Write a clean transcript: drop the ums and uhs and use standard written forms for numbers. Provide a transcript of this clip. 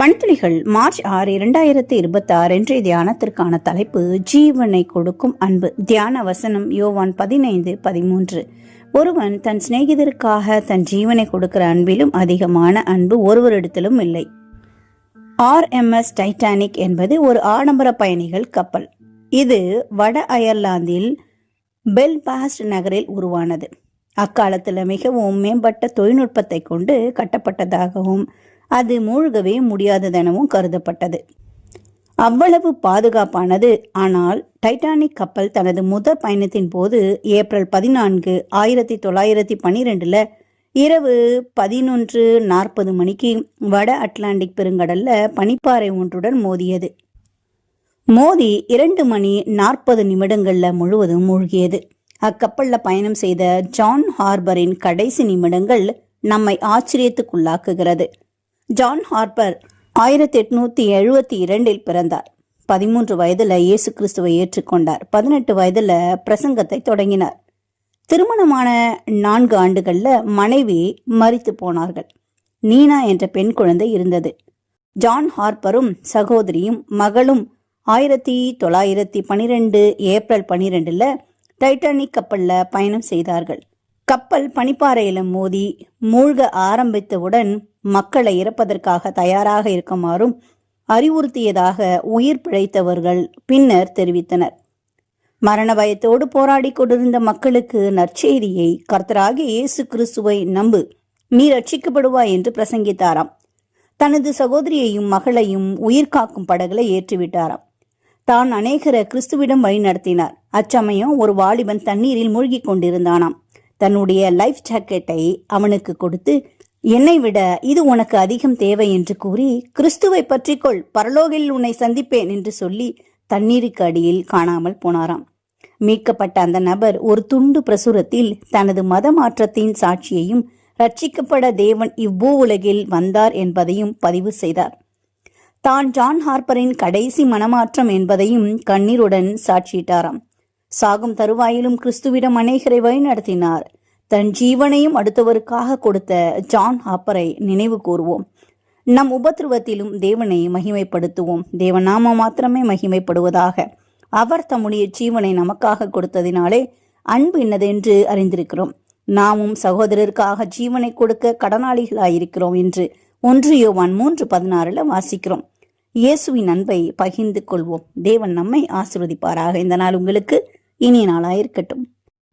மணித்துளிகள் March 6, 2026 இன்றைய தியானத்திற்கான தலைப்பு ஜீவனை கொடுக்கும் அன்பு. தியான வசனம் யோவான் 15:13. ஒருவன் தன் சிநேகிதருக்காக தன் ஜீவனை கொடுக்கிற அன்பிலும் அதிகமான அன்பு ஒருவரிடத்திலும் இல்லை. RMS டைட்டானிக் என்பது ஒரு ஆடம்பர பயணிகள் கப்பல். இது வட அயர்லாந்தில் பெல்பாஸ்ட் நகரில் உருவானது. அக்காலத்தில் மிகவும் மேம்பட்ட தொழில்நுட்பத்தை கொண்டு கட்டப்பட்டதாகவும் அது மூழ்கவே முடியாததெனவும் கருதப்பட்டது. அவ்வளவு பாதுகாப்பானது. ஆனால் டைட்டானிக் கப்பல் தனது முதல் பயணத்தின் போது ஏப்ரல் 14, 1912 இரவு 11:40 மணிக்கு வட அட்லாண்டிக் பெருங்கடல்ல பனிப்பாறை ஒன்றுடன் மோதியது. மோதி 2 மணி 40 நிமிடங்கள்ல முழுவதும் மூழ்கியது. அக்கப்பல்ல பயணம் செய்த ஜான் ஹார்பரின் கடைசி நிமிடங்கள் நம்மை ஆச்சரியத்துக்குள்ளாக்குகிறது. ஜான் ஹார்பர் 1872 பிறந்தார். 13 வயதுல இயேசு கிறிஸ்துவை ஏற்றுக்கொண்டார். 18 வயதுல பிரசங்கத்தை தொடங்கினார். திருமணமான 4 ஆண்டுகள்ல மனைவி மரித்து போனார்கள். நீனா என்ற பெண் குழந்தை இருந்தது. ஜான் ஹார்பரும் சகோதரியும் மகளும் 1912 ஏப்ரல் 12 டைட்டானிக் கப்பல்ல பயணம் செய்தார்கள். கப்பல் பனிப்பாறையில மோதி மூழ்க ஆரம்பித்தவுடன் மக்களை இறப்பதற்காக தயாராக இருக்குமாறும் அறிவுறுத்தியதாக உயிர் பிழைத்தவர்கள் பின்னர் தெரிவித்தனர். மரண பயத்தோடு போராடி கொண்டிருந்த மக்களுக்கு நற்செய்தியை, கர்த்தராகிய இயேசு கிறிஸ்துவை நம்பு, நீ ரட்சிக்கப்படுவாய் என்று பிரசங்கித்தாராம். தனது சகோதரியையும் மகளையும் உயிர் காக்கும் படகுல ஏற்றிவிட்டாராம். தான் அநேகரை கிறிஸ்துவிடம் வழி நடத்தினார். அச்சமயம் ஒரு வாலிபன் தண்ணீரில் மூழ்கி கொண்டிருந்தானாம். தன்னுடைய லைஃப் ஜாக்கெட்டை அவனுக்கு கொடுத்து, என்னை விட இது உனக்கு அதிகம் தேவை என்று கூறி, கிறிஸ்துவை பற்றிக்கொள், பரலோகில் உன்னை சந்திப்பேன் என்று சொல்லி தண்ணீருக்கு அடியில் காணாமல் போனாராம். மீட்கப்பட்ட அந்த நபர் ஒரு துண்டு பிரசுரத்தில் தனது மத மாற்றத்தின் சாட்சியையும் ரட்சிக்கப்பட தேவன் இவ்வூ உலகில் வந்தார் என்பதையும் பதிவு செய்தார். தான் ஜான் ஹார்பரின் கடைசி மனமாற்றம் என்பதையும் கண்ணீருடன் சாட்சியிட்டாராம். சாகும் தருவாயிலும் கிறிஸ்துவிடம் அநேகரை வழிநடத்தினார். தன் ஜீவனையும் அடுத்தவருக்காக கொடுத்த ஜான் ஹார்பரை நினைவு கூறுவோம். நம் உபத்திரவத்திலும் தேவனை மகிமைப்படுத்துவோம். தேவநாம மாத்திரமே மகிமைப்படுவதாக. அவர் தம்முடைய ஜீவனை நமக்காக கொடுத்ததினாலே அன்பு என்னதென்று அறிந்திருக்கிறோம். நாமும் சகோதரருக்காக ஜீவனை கொடுக்க கடனாளிகளாயிருக்கிறோம் என்று 1 யோவான் 3:16 வாசிக்கிறோம். இயேசுவின் அன்பை பகிர்ந்து கொள்வோம். தேவன் நம்மை ஆசீர்வதிப்பாராக. இந்த நாள் உங்களுக்கு இனிய நாளாயிருக்கட்டும்.